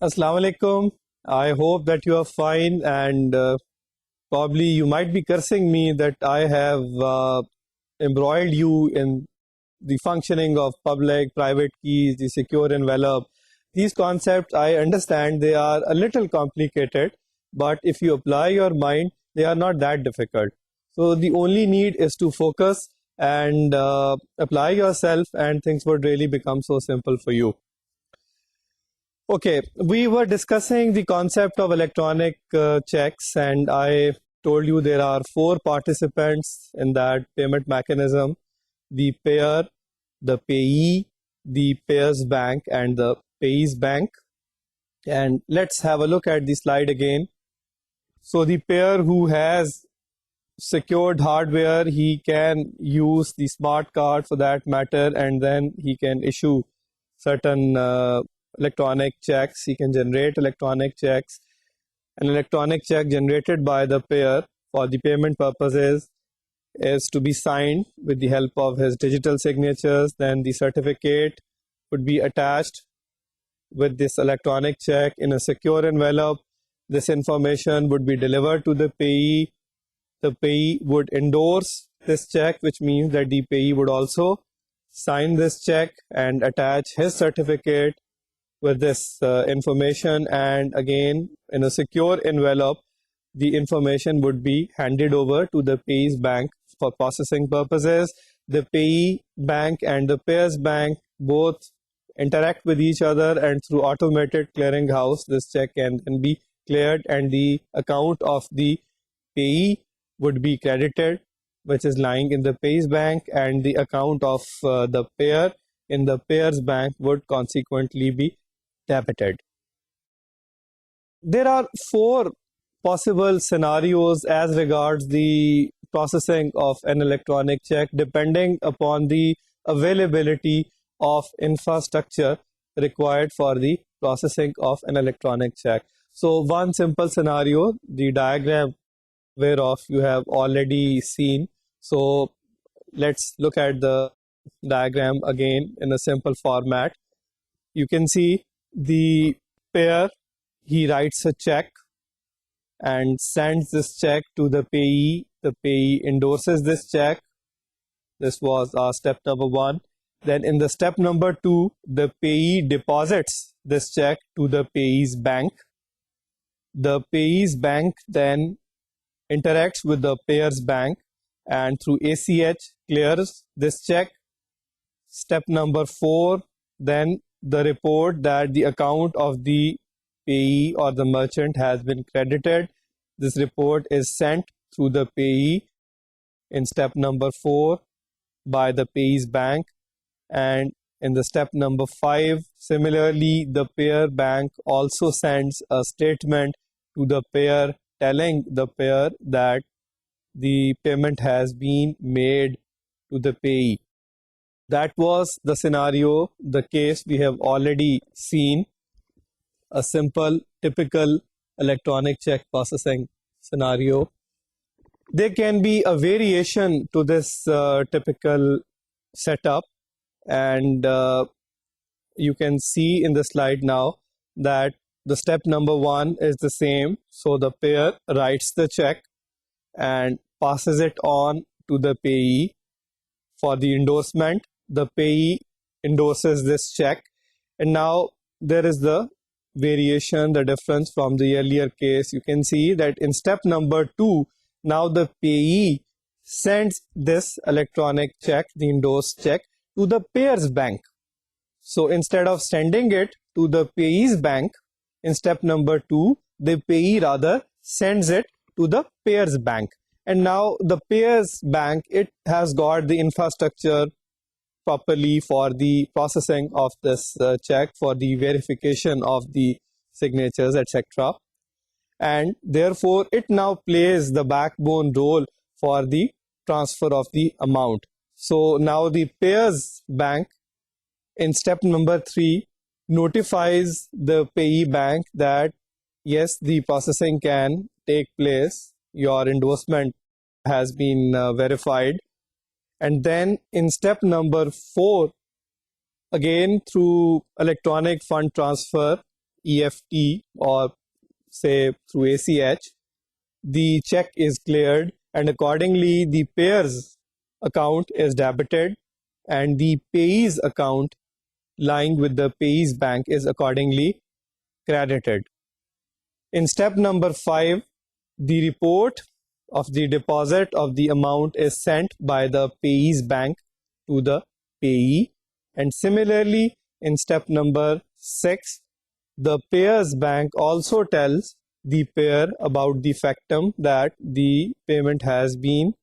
Assalamu alaikum. I hope that you are fine, and probably you might be cursing me that I have embroiled you in the functioning of public, private keys, the secure envelope. These concepts, I understand they are a little complicated, but if you apply your mind, they are not that difficult. So the only need is to focus and apply yourself, and things would really become so simple for you. Okay, we were discussing the concept of electronic checks, and I told you there are four participants in that payment mechanism: the payer, the payee, the payer's bank, and the payee's bank. And let's have a look at the slide again. So the payer who has secured hardware, he can use the smart card for that matter, and then he can issue certain electronic checks. He can generate electronic checks. An electronic check generated by the payer for the payment purposes is to be signed with the help of his digital signatures. Then the certificate would be attached with this electronic check in a secure envelope. This information would be delivered to the payee. The payee would endorse this check, which means that the payee would also sign this check and attach his certificate with this information, and again in a secure envelope the information would be handed over to the payee's bank for processing purposes. The payee bank and the payer's bank both interact with each other, and through automated clearinghouse this check can then be cleared, and the account of the payee would be credited, which is lying in the payee's bank, and the account of the payer in the payer's bank would consequently be debited. There are four possible scenarios as regards the processing of an electronic check, depending upon the availability of infrastructure required for the processing of an electronic check. So one simple scenario, the diagram whereof you have already seen. So let's look at the diagram again in a simple format. You can see the payer, he writes a check and sends this check to the payee. The payee endorses this check. This was our step number one. Then in the step number two, the payee deposits this check to the payee's bank. The payee's bank then interacts with the payer's bank and through ACH clears this check. Step number four, then the report that the account of the payee or the merchant has been credited. This report is sent through the payee in step number four by the payee's bank. And in the step number five, similarly, the payer bank also sends a statement to the payer telling the payer that the payment has been made to the payee. That was the scenario, the case we have already seen, a simple, typical electronic check processing scenario. There can be a variation to this typical setup, and you can see in the slide now that the step number one is the same. So the payer writes the check and passes it on to the payee for the endorsement. The payee endorses this check, and now there is the variation, the difference from the earlier case. You can see that in step number two, now the payee sends this electronic check, the endorsed check, to the payer's bank. So instead of sending it to the payee's bank in step number two, the payee rather sends it to the payer's bank. And now the payer's bank, it has got the infrastructure properly for the processing of this check, for the verification of the signatures, etc. And therefore, it now plays the backbone role for the transfer of the amount. So now the payer's bank in step number three notifies the payee bank that yes, the processing can take place, your endorsement has been verified. And then in step number four, again through electronic fund transfer, EFT or say through ACH, the check is cleared and accordingly the payer's account is debited and the payee's account lying with the payee's bank is accordingly credited. In step number 5, the report of the deposit of the amount is sent by the payee's bank to the payee. And similarly, in step number 6, the payer's bank also tells the payer about the factum that the payment has been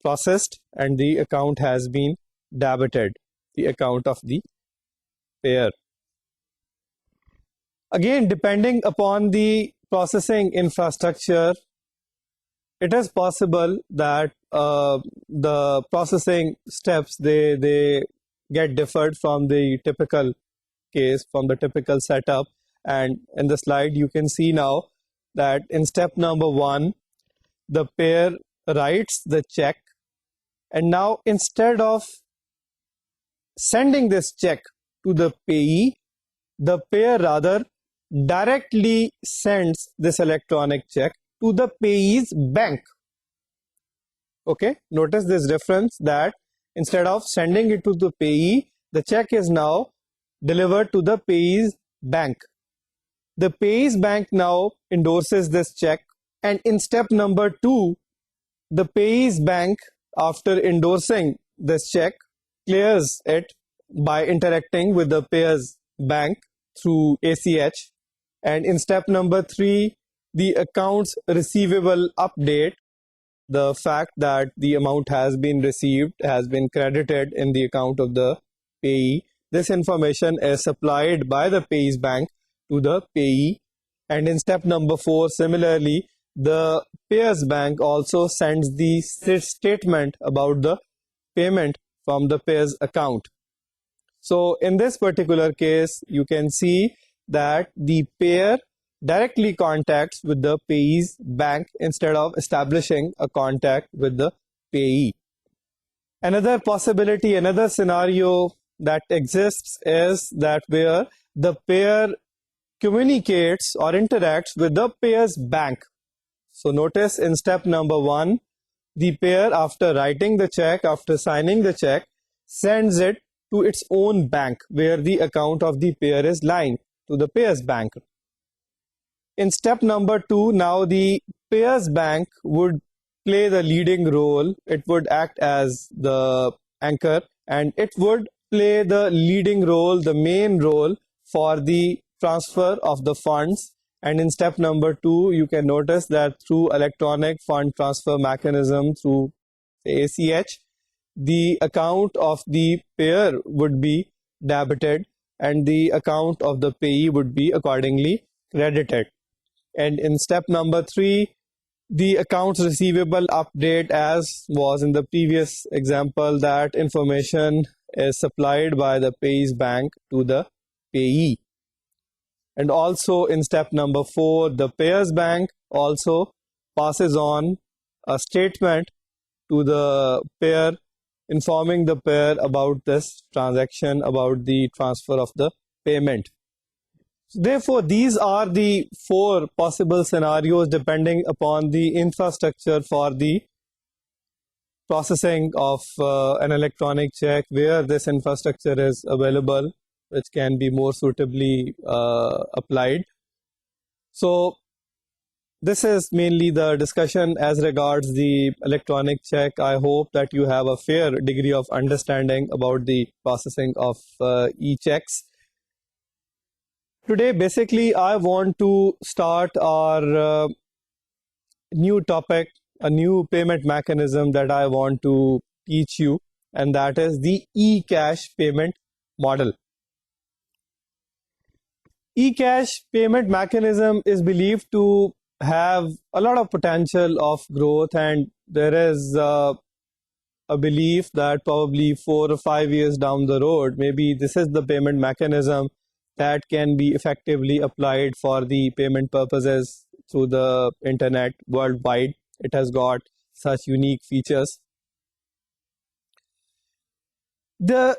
processed and the account has been debited, the account of the payer. Again, depending upon the processing infrastructure, it is possible that the processing steps they get differed from the typical case, from the typical setup. And in the slide you can see now that in step number 1, the payer writes the check, and now instead of sending this check to the payee, the payer rather directly sends this electronic check to the payee's bank. Okay, notice this difference, that instead of sending it to the payee, the check is now delivered to the payee's bank. The payee's bank now endorses this check, and in step number 2, the payee's bank, after endorsing this check, clears it by interacting with the payer's bank through ACH. And in step number 3, the accounts receivable update, the fact that the amount has been received, has been credited in the account of the payee. This information is supplied by the payee's bank to the payee. And in step number 4, similarly, the payer's bank also sends the statement about the payment from the payer's account. So in this particular case, you can see that the payer directly contacts with the payee's bank instead of establishing a contact with the payee. Another possibility, another scenario that exists is that where the payer communicates or interacts with the payer's bank. So notice in step number 1, the payer, after writing the check, after signing the check, sends it to its own bank where the account of the payer is lying, to the payer's bank. In step number 2, now the payer's bank would play the leading role. It would act as the anchor and it would play the leading role, the main role for the transfer of the funds. And in step number 2, you can notice that through electronic fund transfer mechanism through ACH, the account of the payer would be debited and the account of the payee would be accordingly credited. And in step number 3, the accounts receivable update, as was in the previous example, that information is supplied by the payee's bank to the payee. And also in step number 4, the payer's bank also passes on a statement to the payer, informing the payer about this transaction, about the transfer of the payment. Therefore, these are the 4 possible scenarios depending upon the infrastructure for the processing of an electronic check, where this infrastructure is available, which can be more suitably applied. So this is mainly the discussion as regards the electronic check. I hope that you have a fair degree of understanding about the processing of e-checks. Today, basically, I want to start our new topic, a new payment mechanism that I want to teach you, and that is the e-cash payment model. E-cash payment mechanism is believed to have a lot of potential of growth, and there is a belief that probably 4 or 5 years down the road, maybe this is the payment mechanism that can be effectively applied for the payment purposes through the internet worldwide. It has got such unique features. The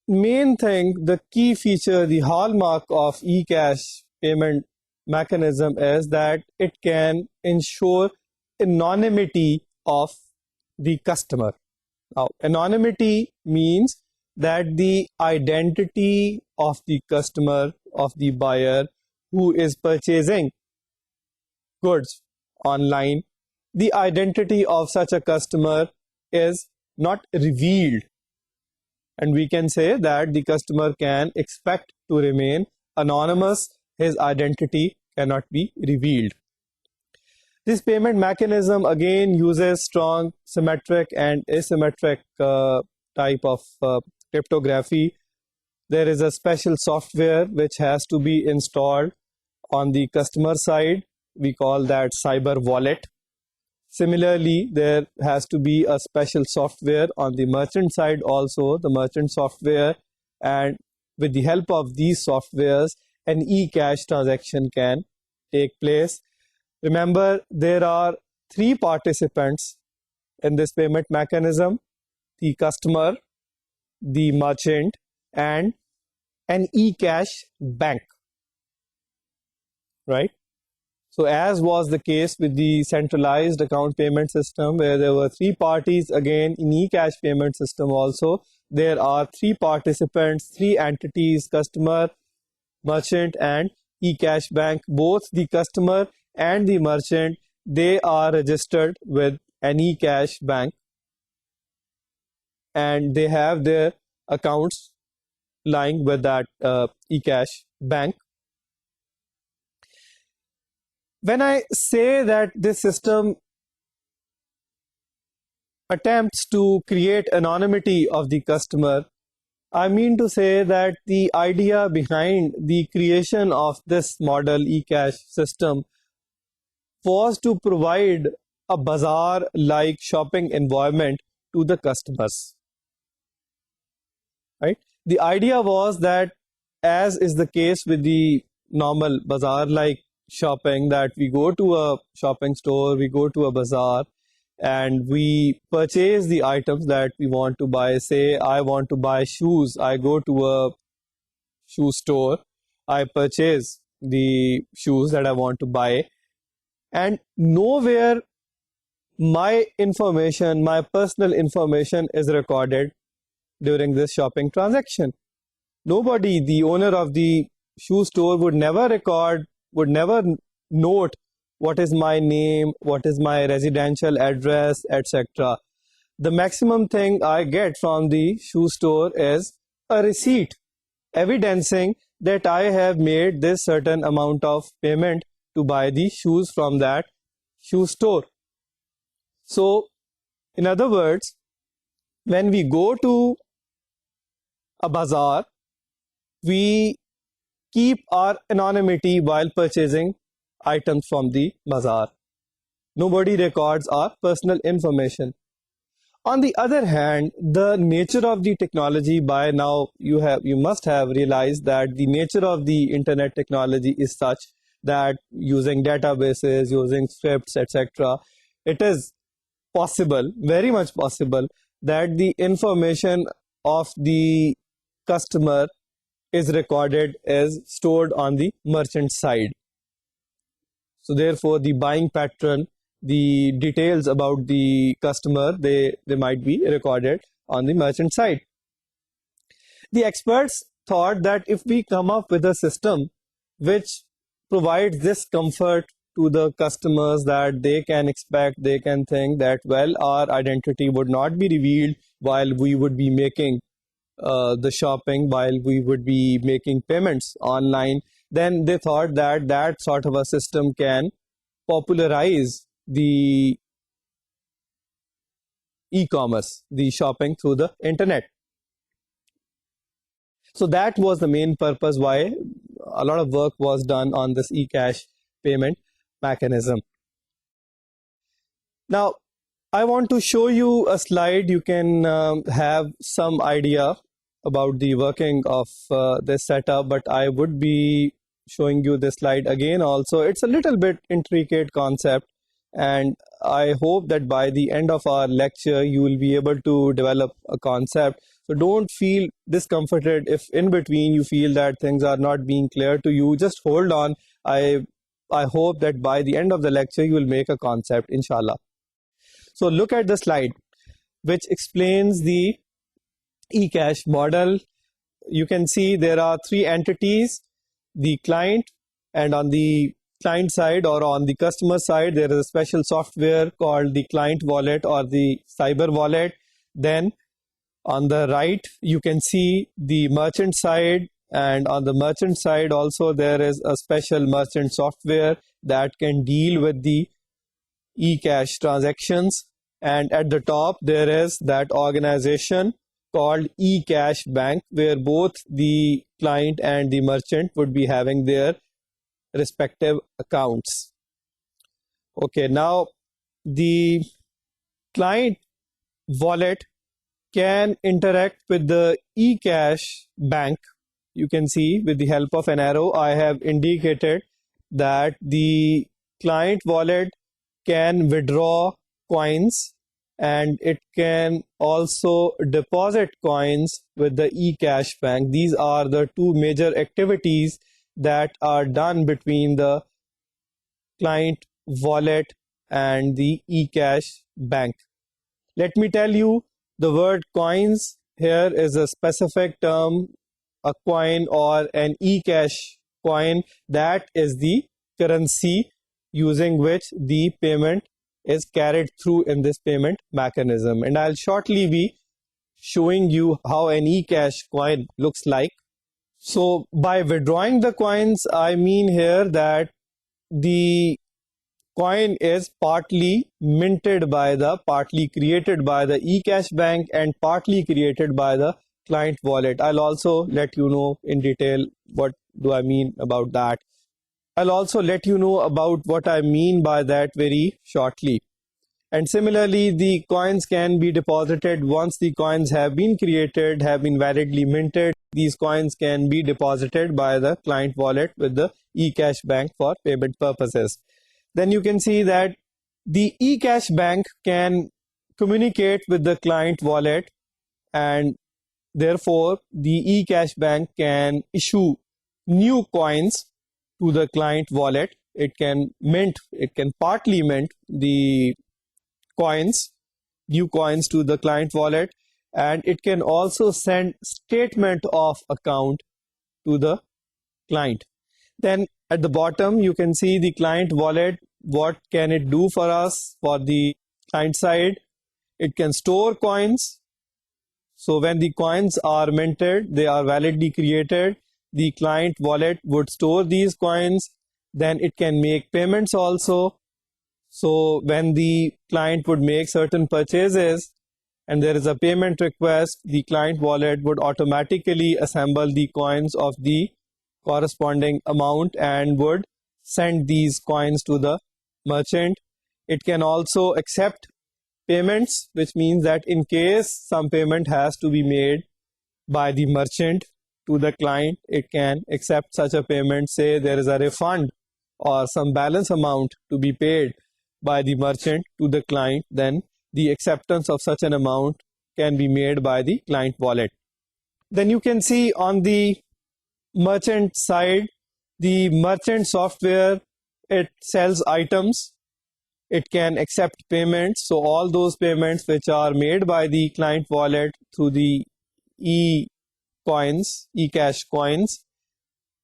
main thing, the key feature, the hallmark of eCash payment mechanism is that it can ensure anonymity of the customer. Now, anonymity means that the identity of the customer, of the buyer who is purchasing goods online, the identity of such a customer is not revealed. And we can say that the customer can expect to remain anonymous. His identity cannot be revealed. This payment mechanism again uses strong symmetric and asymmetric type of cryptography. There is a special software which has to be installed on the customer side. We call that cyber wallet. Similarly, there has to be a special software on the merchant side also, the merchant software, and with the help of these softwares, an e-cash transaction can take place. Remember, there are three participants in this payment mechanism: the customer, the merchant, and an e-cash bank, right? So as was the case with the centralized account payment system, where there were three parties, again in eCash payment system also, there are three participants, three entities: customer, merchant, and eCash bank. Both the customer and the merchant, they are registered with an eCash bank, and they have their accounts lying with that eCash bank. When I say that this system attempts to create anonymity of the customer, I mean to say that the idea behind the creation of this model eCash system was to provide a bazaar-like shopping environment to the customers, right? The idea was that, as is the case with the normal bazaar-like shopping, that we go to a shopping store, we go to a bazaar, and we purchase the items that we want to buy. Say, I want to buy shoes. I go to a shoe store. I purchase the shoes that I want to buy. And nowhere my information, my personal information is recorded during this shopping transaction. Nobody, the owner of the shoe store, would never record, would never note what is my name, what is my residential address, etc. The maximum thing I get from the shoe store is a receipt evidencing that I have made this certain amount of payment to buy the shoes from that shoe store. So, in other words, when we go to a bazaar, we keep our anonymity while purchasing items from the bazaar. Nobody records our personal information. On the other hand, the nature of the technology, by now you must have realized that the nature of the internet technology is such that using databases, using scripts, etc., it is possible, very much possible, that the information of the customer is recorded, is stored on the merchant side. So therefore, the buying pattern, the details about the customer, they might be recorded on the merchant side. The experts thought that if we come up with a system which provides this comfort to the customers, that they can expect, they can think that, well, our identity would not be revealed while we would be making the shopping, while we would be making payments online, then they thought that that sort of a system can popularize the e-commerce, the shopping through the internet. So that was the main purpose why a lot of work was done on this e-cash payment mechanism. Now, I want to show you a slide. You can have some idea about the working of this setup, but I would be showing you this slide again also. It's a little bit intricate concept, and I hope that by the end of our lecture, you will be able to develop a concept. So don't feel discomforted if in between you feel that things are not being clear to you. Just hold on. I hope that by the end of the lecture you will make a concept, inshallah. So look at the slide which explains the eCash model. You can see there are three entities: the client, and on the client side or on the customer side there is a special software called the client wallet or the cyber wallet. Then on the right you can see the merchant side, and on the merchant side also there is a special merchant software that can deal with the eCash transactions. And at the top there is that organization called eCash Bank, where both the client and the merchant would be having their respective accounts. Okay, now the client wallet can interact with the eCash Bank. You can see with the help of an arrow I have indicated that the client wallet can withdraw coins, and it can also deposit coins with the eCash Bank. These are the two major activities that are done between the client wallet and the eCash Bank. Let me tell you, the word coins here is a specific term. A coin or an eCash coin, that is the currency using which the payment is carried through in this payment mechanism. And I'll shortly be showing you how an eCash coin looks like. So by withdrawing the coins, I mean here that the coin is partly minted by partly created by the eCash Bank and partly created by the client wallet. I'll also let you know in detail what do I mean about that. I'll also let you know about what I mean by that very shortly. And similarly, the coins can be deposited once the coins have been created, have been validly minted. These coins can be deposited by the client wallet with the eCash Bank for payment purposes. Then you can see that the eCash Bank can communicate with the client wallet, and therefore the eCash Bank can issue new coins to the client wallet. It can partly mint the coins, new coins to the client wallet, and it can also send statement of account to the client. Then at the bottom you can see the client wallet. What can it do for us? For the client side, it can store coins. So when the coins are minted, they are validly created, the client wallet would store these coins. Then it can make payments also. So when the client would make certain purchases and there is a payment request, the client wallet would automatically assemble the coins of the corresponding amount and would send these coins to the merchant. It can also accept payments, which means that in case some payment has to be made by the merchant to the client, it can accept such a payment. Say there is a refund or some balance amount to be paid by the merchant to the client, then the acceptance of such an amount can be made by the client wallet. Then you can see on the merchant side, the merchant software, it sells items, it can accept payments. So all those payments which are made by the client wallet through the eCash coins,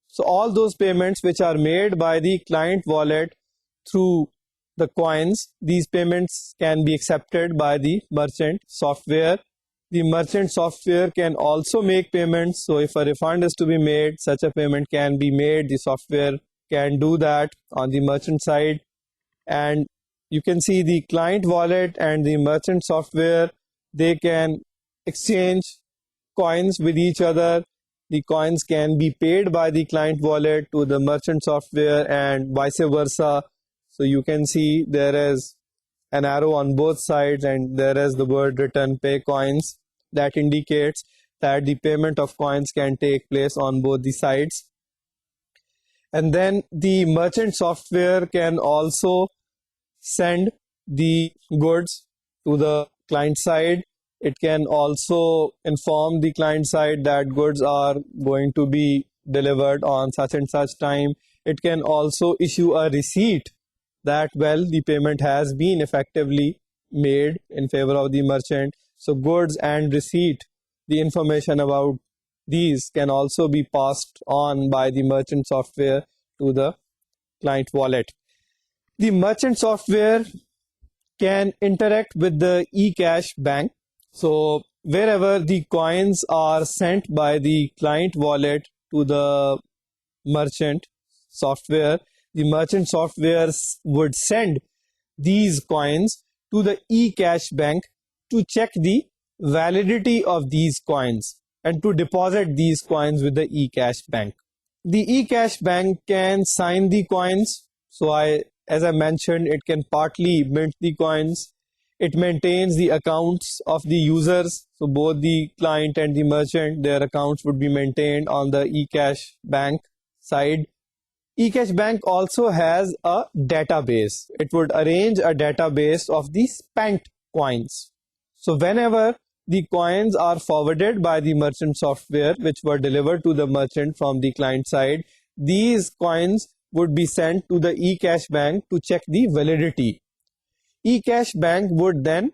so all those payments which are made by the client wallet through the coins, these payments can be accepted by the merchant software. The merchant software can also make payments. So if a refund is to be made, such a payment can be made. The software can do that on the merchant side. And you can see the client wallet and the merchant software, they can exchange coins with each other. The coins can be paid by the client wallet to the merchant software and vice versa. So you can see there is an arrow on both sides and there is the word written pay coins. That indicates that the payment of coins can take place on both the sides. And then the merchant software can also send the goods to the client side. It can also inform the client side that goods are going to be delivered on such and such time. It can also issue a receipt that, well, the payment has been effectively made in favor of the merchant. So goods and receipt, the information about these can also be passed on by the merchant software to the client wallet. The merchant software can interact with the eCash bank. So wherever the coins are sent by the client wallet to the merchant software, the merchant software would send these coins to the eCash bank to check the validity of these coins and to deposit these coins with the eCash bank. The eCash bank can sign the coins. So as I mentioned, it can partly mint the coins. It maintains the accounts of the users. So both the client and the merchant, their accounts would be maintained on the eCash bank side. eCash bank also has a database. It would arrange a database of the spent coins. So whenever the coins are forwarded by the merchant software, which were delivered to the merchant from the client side, these coins would be sent to the eCash bank to check the validity. eCash bank would then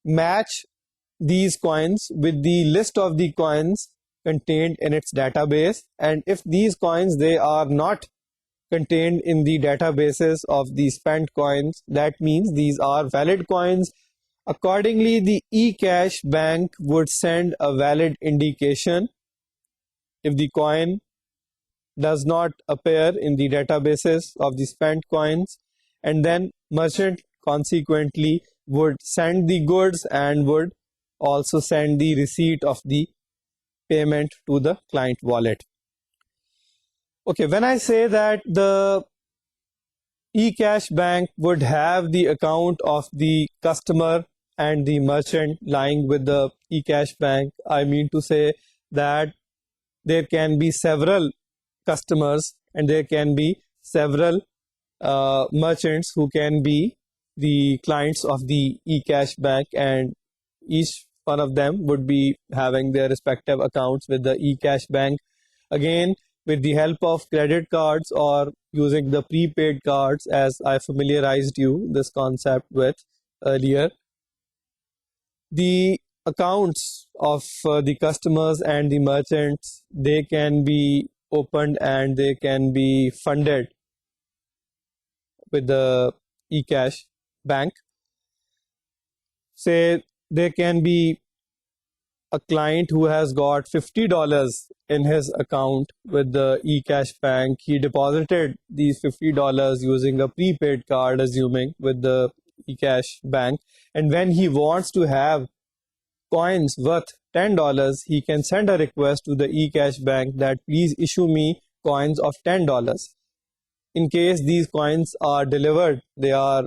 match these coins with the list of the coins contained in its database, and if these coins, they are not contained in the databases of the spent coins, that means these are valid coins. Accordingly, the eCash bank would send a valid indication if the coin does not appear in the databases of the spent coins, and then merchant consequently would send the goods and would also send the receipt of the payment to the client wallet. Okay, when I say that the eCash bank would have the account of the customer and the merchant lying with the eCash bank, I mean to say that there can be several customers and there can be several merchants who can be the clients of the eCash bank, and each one of them would be having their respective accounts with the eCash bank. Again, with the help of credit cards or using the prepaid cards, as I familiarized you this concept with earlier, the accounts of the customers and the merchants, they can be opened and they can be funded with the eCash bank. Say there can be a client who has got $50 in his account with the eCash bank. He deposited these $50 using a prepaid card, assuming, with the eCash bank. And when he wants to have coins worth $10, he can send a request to the eCash bank that please issue me coins of $10. In case these coins are delivered, they are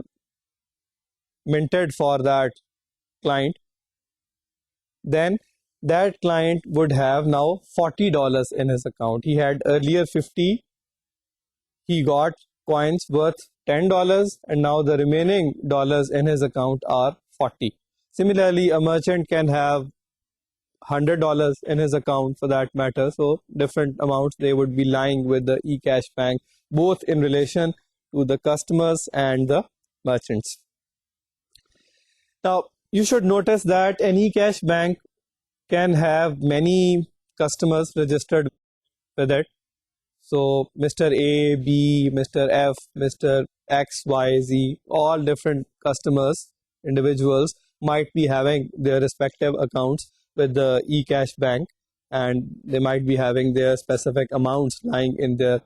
minted for that client, then that client would have now $40 in his account. He had earlier 50, he got coins worth $10, and now the remaining dollars in his account are 40. Similarly, a merchant can have $100 in his account for that matter. So different amounts, they would be lying with the eCash bank, both in relation to the customers and the merchants. Now, you should notice that an eCash bank can have many customers registered with it. So Mr. A, B, Mr. F, Mr. X, Y, Z, all different customers, individuals might be having their respective accounts with the eCash bank, and they might be having their specific amounts lying in their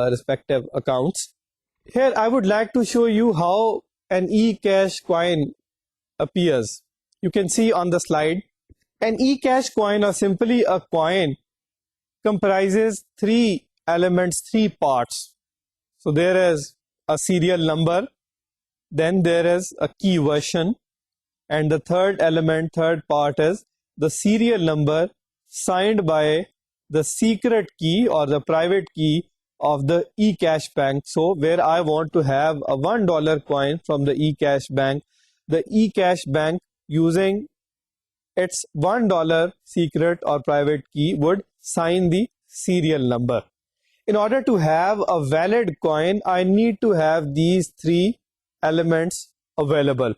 respective accounts. Here I would like to show you how an eCash coin appears. You can see on the slide, an eCash coin, or simply a coin, comprises three elements, three parts. So there is a serial number, then there is a key version, and the third element, third part, is the serial number signed by the secret key or the private key of the eCash bank. So where I want to have a $1 coin from the eCash bank, the eCash bank, using its $1 secret or private key would sign the serial number. In order to have a valid coin, I need to have these three elements available.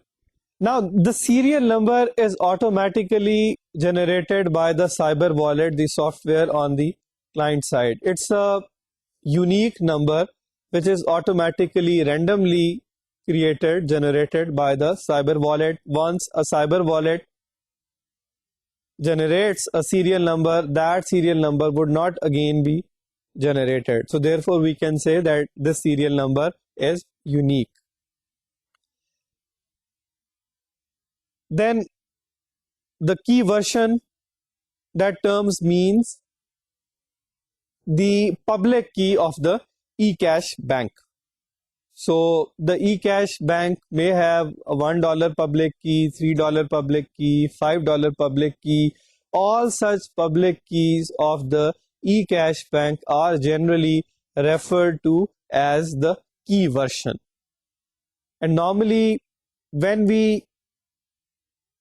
Now, the serial number is automatically generated by the cyber wallet, the software on the client side. It's a unique number which is automatically randomly generated by the cyber wallet. Once a cyber wallet generates a serial number, that serial number would not again be generated. So therefore we can say that this serial number is unique. Then the key version, that terms means the public key of the eCash bank. So the eCash bank may have a $1 public key, $3 public key, $5 public key. All such public keys of the eCash bank are generally referred to as the key version. And normally when we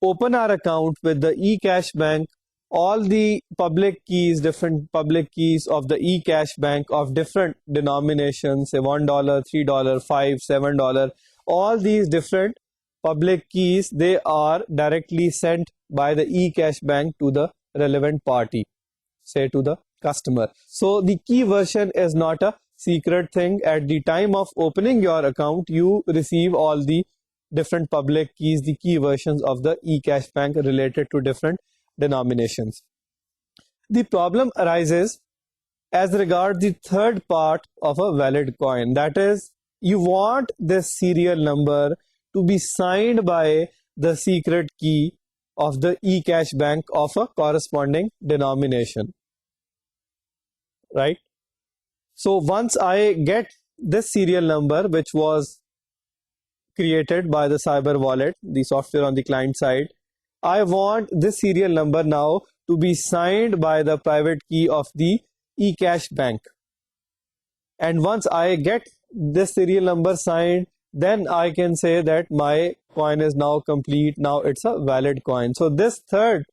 open our account with the eCash bank, all the public keys, different public keys of the eCash bank of different denominations, say $1, $3, $5, $7, all these different public keys, they are directly sent by the eCash bank to the relevant party, say to the customer. So the key version is not a secret thing. At the time of opening your account, you receive all the different public keys, the key versions of the eCash bank related to different denominations. The problem arises as regards the third part of a valid coin. That is, you want this serial number to be signed by the secret key of the eCash bank of a corresponding denomination, right? So once I get this serial number, which was created by the cyber wallet, the software on the client side, I want this serial number now to be signed by the private key of the eCash bank. And once I get this serial number signed, then I can say that my coin is now complete. Now it's a valid coin. So this third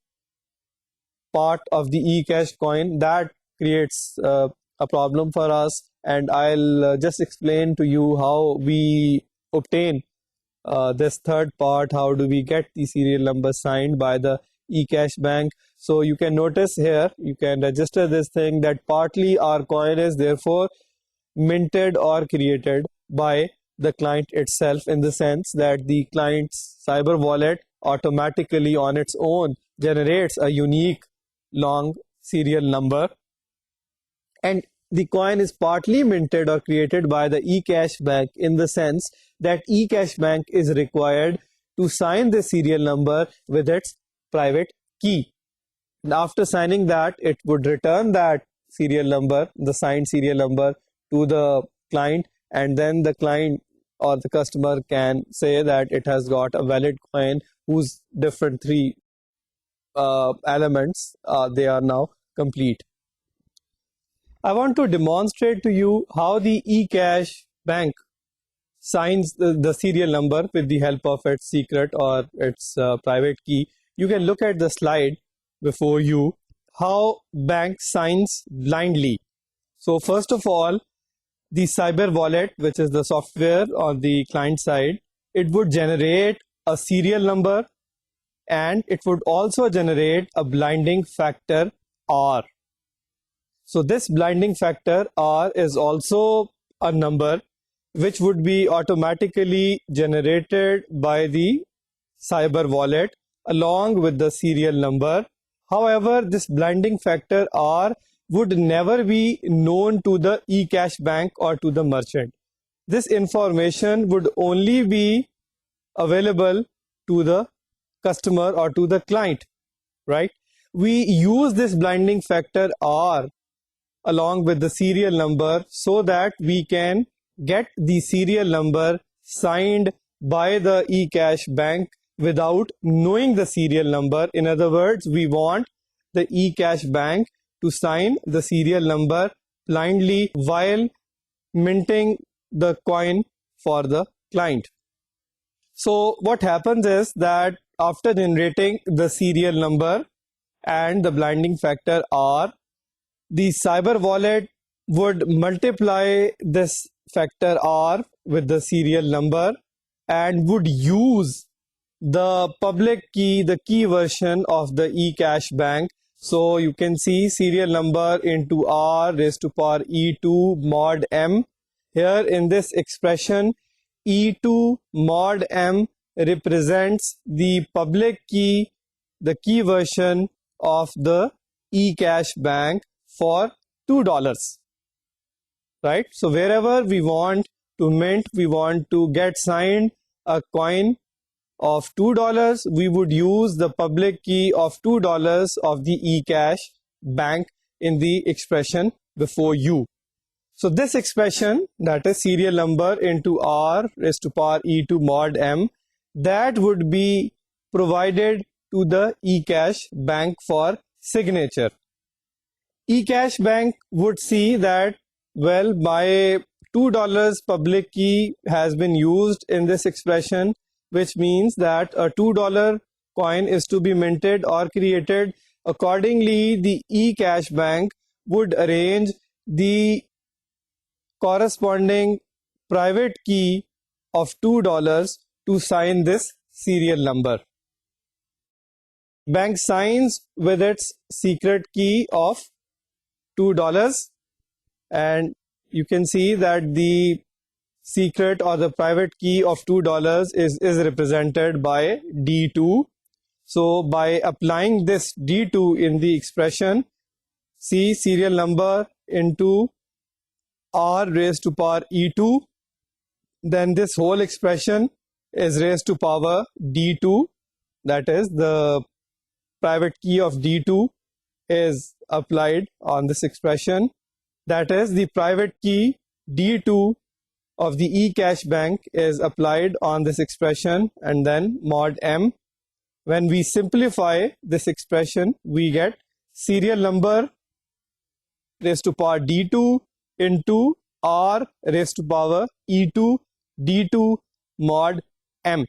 part of the eCash coin, that creates a problem for us. And I'll just explain to you how we obtain this third part. How do we get the serial number signed by the eCash bank? So you can notice here, you can register this thing that partly our coin is therefore minted or created by the client itself, in the sense that the client's cyber wallet automatically on its own generates a unique long serial number, and the coin is partly minted or created by the eCash bank, in the sense that eCash bank is required to sign the serial number with its private key. And after signing that, it would return that serial number, the signed serial number, to the client, and then the client or the customer can say that it has got a valid coin whose different three elements, they are now complete. I want to demonstrate to you how the eCash bank signs the serial number with the help of its secret or its private key. You can look at the slide before you, how bank signs blindly. So first of all, the cyber wallet, which is the software on the client side, it would generate a serial number, and it would also generate a blinding factor R. So this blinding factor R is also a number which would be automatically generated by the cyber wallet along with the serial number. However, this blinding factor R would never be known to the eCash bank or to the merchant. This information would only be available to the customer or to the client, right? We use this blinding factor R along with the serial number so that we can get the serial number signed by the eCash bank without knowing the serial number. In other words, we want the eCash bank to sign the serial number blindly while minting the coin for the client. So what happens is that after generating the serial number and the blinding factor R, the cyber wallet would multiply this factor R with the serial number and would use the public key, the key version of the eCash bank. So you can see serial number into R raised to power E2 mod M. Here in this expression, E2 mod M represents the public key, the key version of the eCash bank for $2, right? So wherever we want to mint, we want to get signed a coin of $2, we would use the public key of $2 of the eCash bank in the expression before you. So this expression, that is serial number into R raised to power E2 mod M, that would be provided to the eCash bank for signature. eCash bank would see that, well, my $2 public key has been used in this expression, which means that a $2 coin is to be minted or created. Accordingly, the eCash bank would arrange the corresponding private key of $2 to sign this serial number. Bank signs with its secret key of $2, and you can see that the secret or the private key of $2 is represented by D2. So by applying this D2 in the expression, see serial number into R raised to power E2, then this whole expression is raised to power D2, that is the private key of D2 is applied on this expression, that is the private key D2 of the eCash bank is applied on this expression, and then mod M. When we simplify this expression, we get serial number raised to power D2 into R raised to power E2 D2 mod M.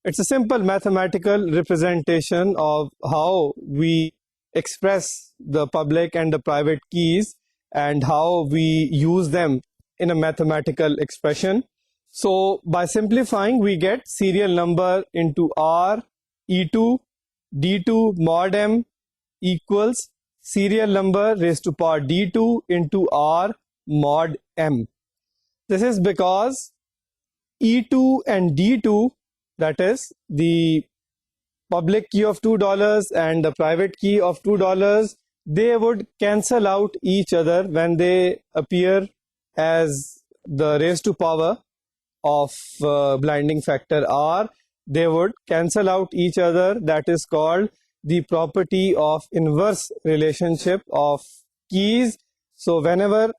It's a simple mathematical representation of how we express the public and the private keys and how we use them in a mathematical expression. So by simplifying, we get serial number into R E2 D2 mod M equals serial number raised to power D2 into R mod M. This is because E2 and D2, that is the public key of $2 and the private key of $2, they would cancel out each other when they appear as the raised to power of blinding factor R. They would cancel out each other. That is called the property of inverse relationship of keys. So whenever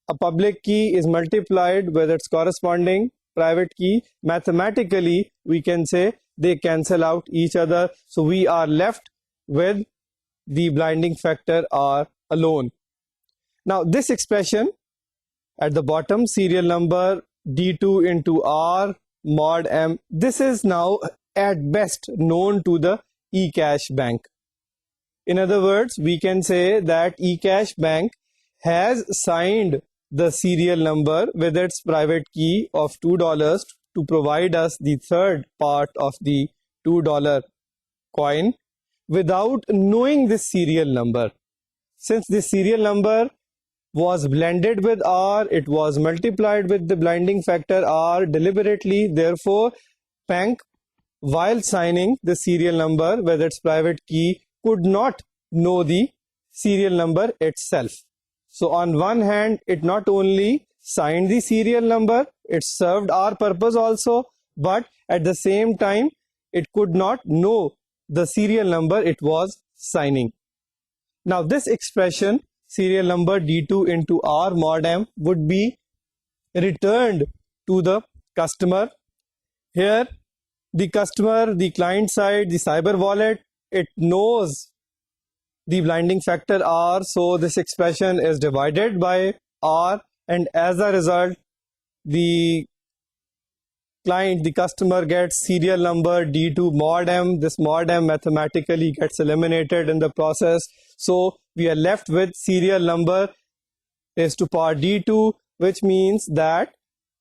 a public key is multiplied with its corresponding private key, mathematically we can say they cancel out each other. So we are left with the blinding factor R alone. Now this expression at the bottom, serial number D2 into R mod M, this is now at best known to the eCash bank. In other words, we can say that eCash bank has signed the serial number with its private key of $2 to provide us the third part of the $2 coin without knowing this serial number. Since this serial number was blended with R, it was multiplied with the blinding factor R deliberately. Therefore, bank, while signing the serial number with its private key, could not know the serial number itself. So on one hand, it not only signed the serial number, it served our purpose also, but at the same time, it could not know the serial number it was signing. Now this expression, serial number D2 into R mod M, would be returned to the customer. Here, the customer, the client side, the cyber wallet, it knows the blinding factor R, so this expression is divided by R, and as a result, the the customer gets serial number D2 mod M. This mod M mathematically gets eliminated in the process. So we are left with serial number raised to power D2, which means that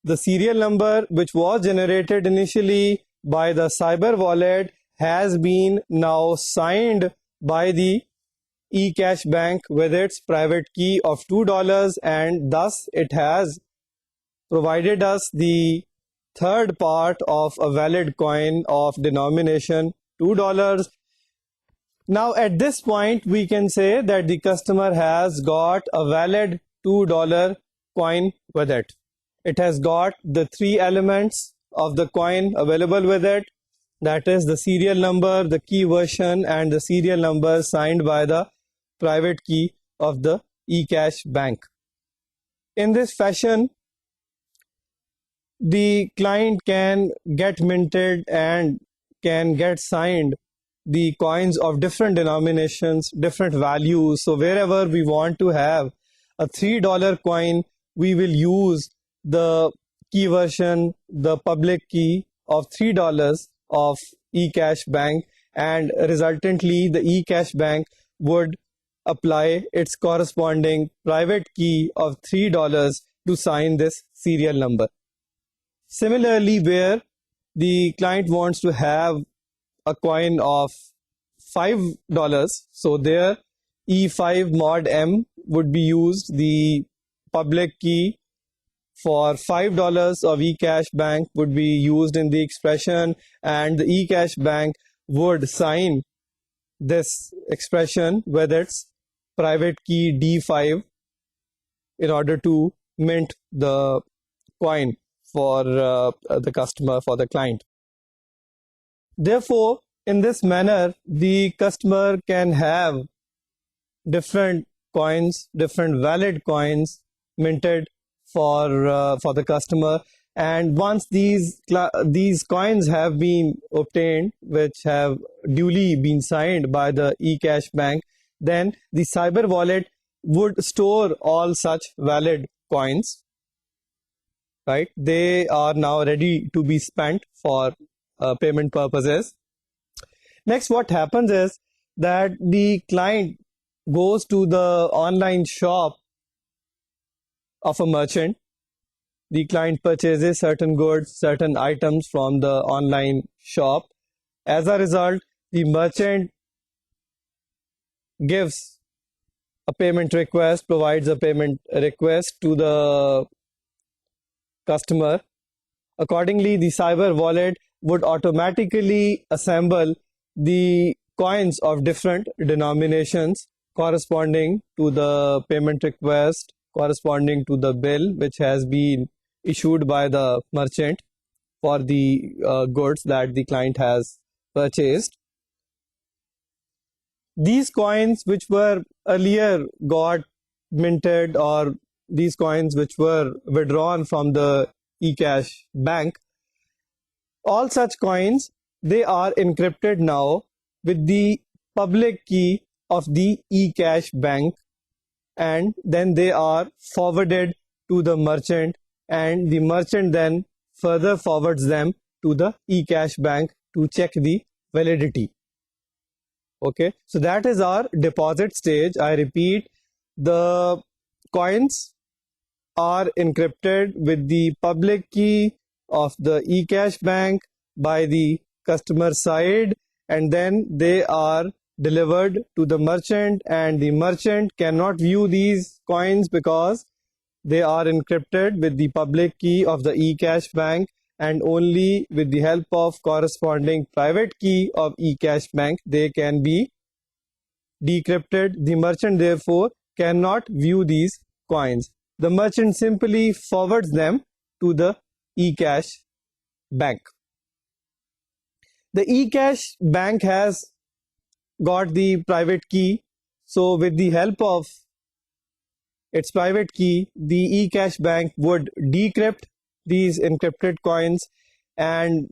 the serial number which was generated initially by the cyber wallet has been now signed by the eCash bank with its private key of $2, and thus it has provided us the third part of a valid coin of denomination $2. Now at this point we can say that the customer has got a valid $2 coin with it. It has got the three elements of the coin available with it, that is the serial number, the key version, and the serial number signed by the private key of the eCash bank. In this fashion, the client can get minted and can get signed the coins of different denominations, different values. So wherever we want to have a $3 coin, we will use the key version, the public key of $3 of eCash bank, and resultantly the eCash bank would apply its corresponding private key of $3 to sign this serial number. Similarly, where the client wants to have a coin of $5, so there E5 mod M would be used. The public key for $5 of eCash bank would be used in the expression, and the eCash bank would sign this expression with its private key D5 in order to mint the coin for the customer, for the client. Therefore, in this manner, the customer can have different coins, different valid coins minted for the customer. And once these coins have been obtained, which have duly been signed by the eCash bank, then the cyber wallet would store all such valid coins. Right? They are now ready to be spent for payment purposes. Next, what happens is that the client goes to the online shop of a merchant. The client purchases certain goods, certain items from the online shop. As a result, the merchant gives a payment request, provides a payment request to the customer. Accordingly, the cyber wallet would automatically assemble the coins of different denominations corresponding to the payment request, corresponding to the bill which has been issued by the merchant for the goods that the client has purchased. These coins which were earlier got minted, or these coins which were withdrawn from the eCash bank, all such coins, they are encrypted now with the public key of the eCash bank, and then they are forwarded to the merchant, and the merchant then further forwards them to the eCash bank to check the validity. Okay, so that is our deposit stage. I repeat, the coins are encrypted with the public key of the eCash bank by the customer side, and then they are delivered to the merchant, and the merchant cannot view these coins because they are encrypted with the public key of the eCash bank, and only with the help of corresponding private key of eCash bank they can be decrypted. The merchant therefore cannot view these coins. The merchant simply forwards them to the eCash bank. The eCash bank has got the private key, so with the help of its private key, the eCash bank would decrypt these encrypted coins, and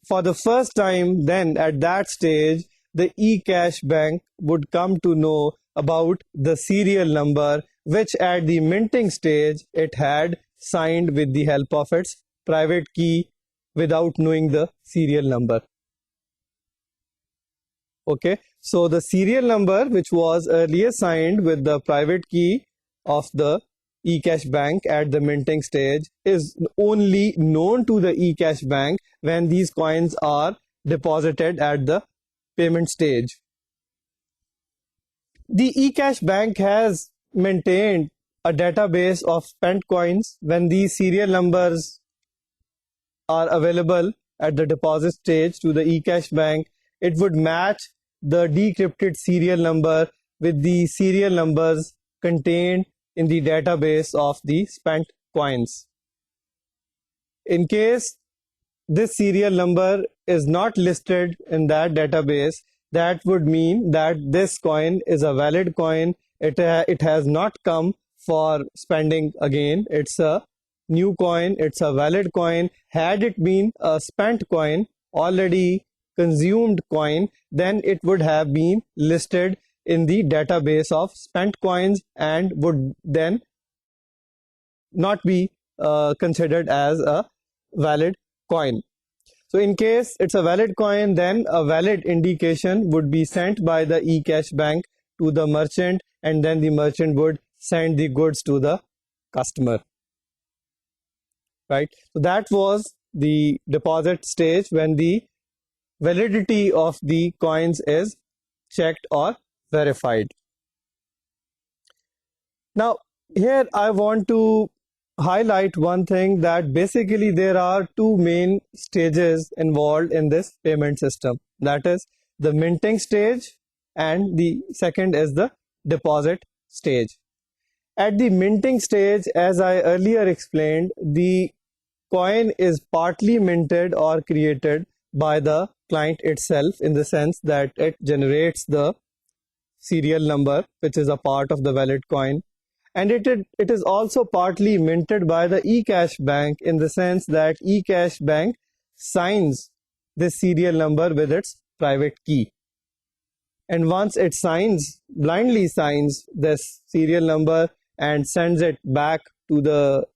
for the first time then at that stage, the eCash bank would come to know about the serial number which at the minting stage it had signed with the help of its private key without knowing the serial number. Okay, so the serial number which was earlier signed with the private key of the eCash bank at the minting stage is only known to the eCash bank when these coins are deposited at the payment stage. The eCash bank has maintained a database of spent coins. When these serial numbers are available at the deposit stage to the eCash bank, it would match the decrypted serial number with the serial numbers contained in the database of the spent coins. In case this serial number is not listed in that database, that would mean that this coin is a valid coin. It has not come for spending again. It's a new coin. It's a valid coin. Had it been a spent coin, already consumed coin, then it would have been listed in the database of spent coins and would then not be considered as a valid coin. So in case it's a valid coin, then a valid indication would be sent by the eCash bank to the merchant, and then the merchant would send the goods to the customer. Right? So that was the deposit stage when the validity of the coins is checked or verified. Now, here I want to highlight one thing, that basically there are two main stages involved in this payment system. That is the minting stage, and the second is the deposit stage. At the minting stage, as I earlier explained, the coin is partly minted or created by the client itself, in the sense that it generates the serial number which is a part of the valid coin, and it is also partly minted by the eCash bank, in the sense that eCash bank signs this serial number with its private key, and once it blindly signs this serial number and sends it back to the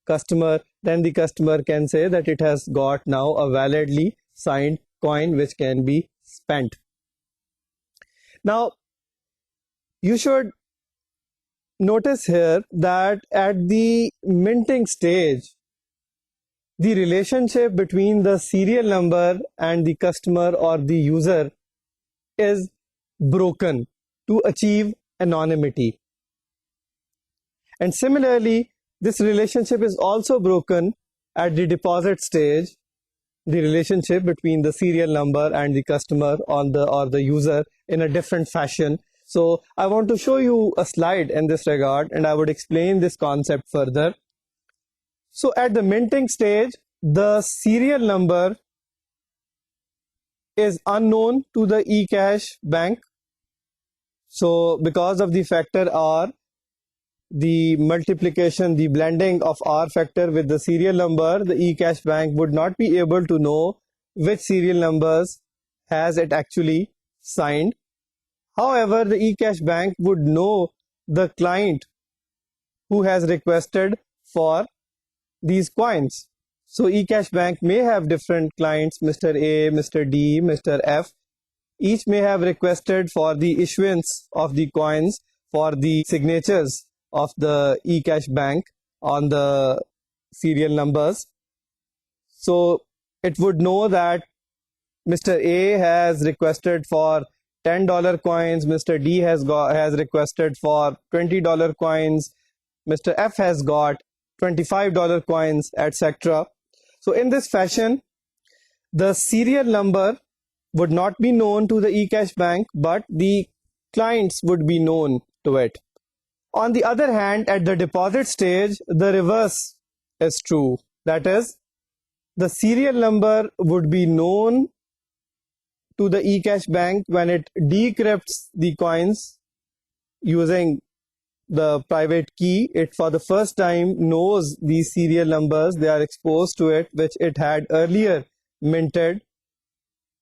customer, then the customer can say that it has got now a validly signed coin which can be spent. Now, you should notice here that at the minting stage, the relationship between the serial number and the customer or the user is broken to achieve anonymity. And similarly, this relationship is also broken at the deposit stage, the relationship between the serial number and the customer or the user in a different fashion. So I want to show you a slide in this regard, and I would explain this concept further. So at the minting stage, the serial number is unknown to the eCash bank. So because of the factor R, the multiplication, the blending of R factor with the serial number, the eCash bank would not be able to know which serial numbers has it actually signed. However, the eCash bank would know the client who has requested for these coins. So eCash bank may have different clients, Mr. A, Mr. D, Mr. F. Each may have requested for the issuance of the coins for the signatures of the eCash bank on the serial numbers. So it would know that Mr. A has requested for $10 coins, Mr. D has requested for $20 coins, Mr. F has got $25 coins, etc. So in this fashion, the serial number would not be known to the eCash bank, but the clients would be known to it. On the other hand, at the deposit stage, the reverse is true. That is, the serial number would be known to the eCash bank when it decrypts the coins using the private key. It for the first time knows these serial numbers, they are exposed to it, which it had earlier minted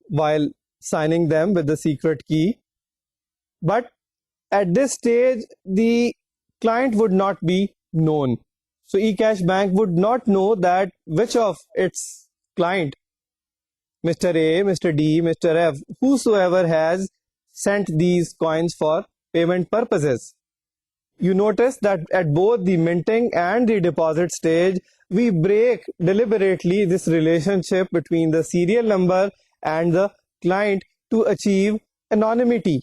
while signing them with the secret key. But at this stage, the client would not be known. So eCash bank would not know that which of its client, Mr. A, Mr. D, Mr. F, whosoever has sent these coins for payment purposes. You notice that at both the minting and the deposit stage, we break deliberately this relationship between the serial number and the client to achieve anonymity.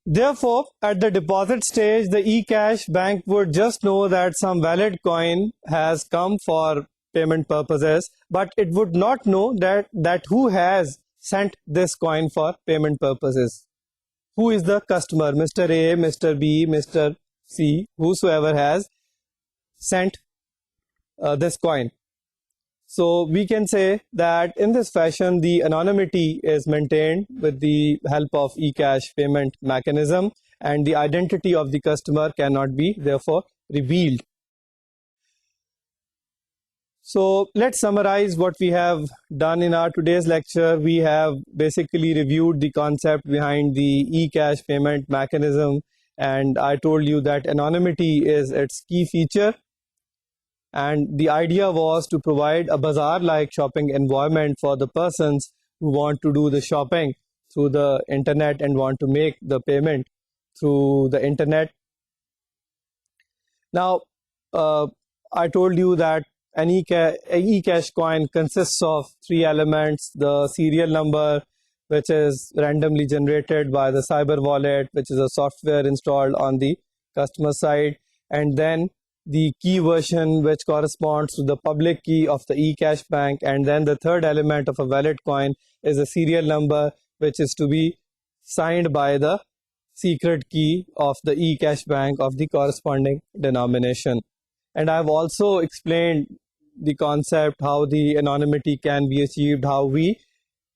Therefore, at the deposit stage, the eCash bank would just know that some valid coin has come for payment purposes, but it would not know that who has sent this coin for payment purposes. Who is the customer? Mr. A, Mr. B, Mr. C, whosoever has sent this coin. So we can say that in this fashion, the anonymity is maintained with the help of eCash payment mechanism, and the identity of the customer cannot be therefore revealed. So let's summarize what we have done in our today's lecture. We have basically reviewed the concept behind the eCash payment mechanism, and I told you that anonymity is its key feature. And the idea was to provide a bazaar-like shopping environment for the persons who want to do the shopping through the internet and want to make the payment through the internet. Now, I told you that an eCash coin consists of three elements: the serial number, which is randomly generated by the cyber wallet, which is a software installed on the customer side, and then the key version, which corresponds to the public key of the eCash bank, and then the third element of a valid coin is a serial number, which is to be signed by the secret key of the eCash bank of the corresponding denomination. And I've also explained the concept, how the anonymity can be achieved, how we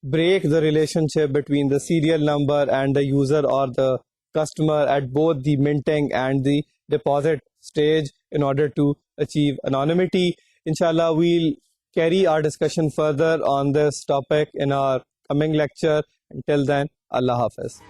break the relationship between the serial number and the user or the customer at both the minting and the deposit stage in order to achieve anonymity. Inshallah, we'll carry our discussion further on this topic in our coming lecture. Until then, Allah Hafiz.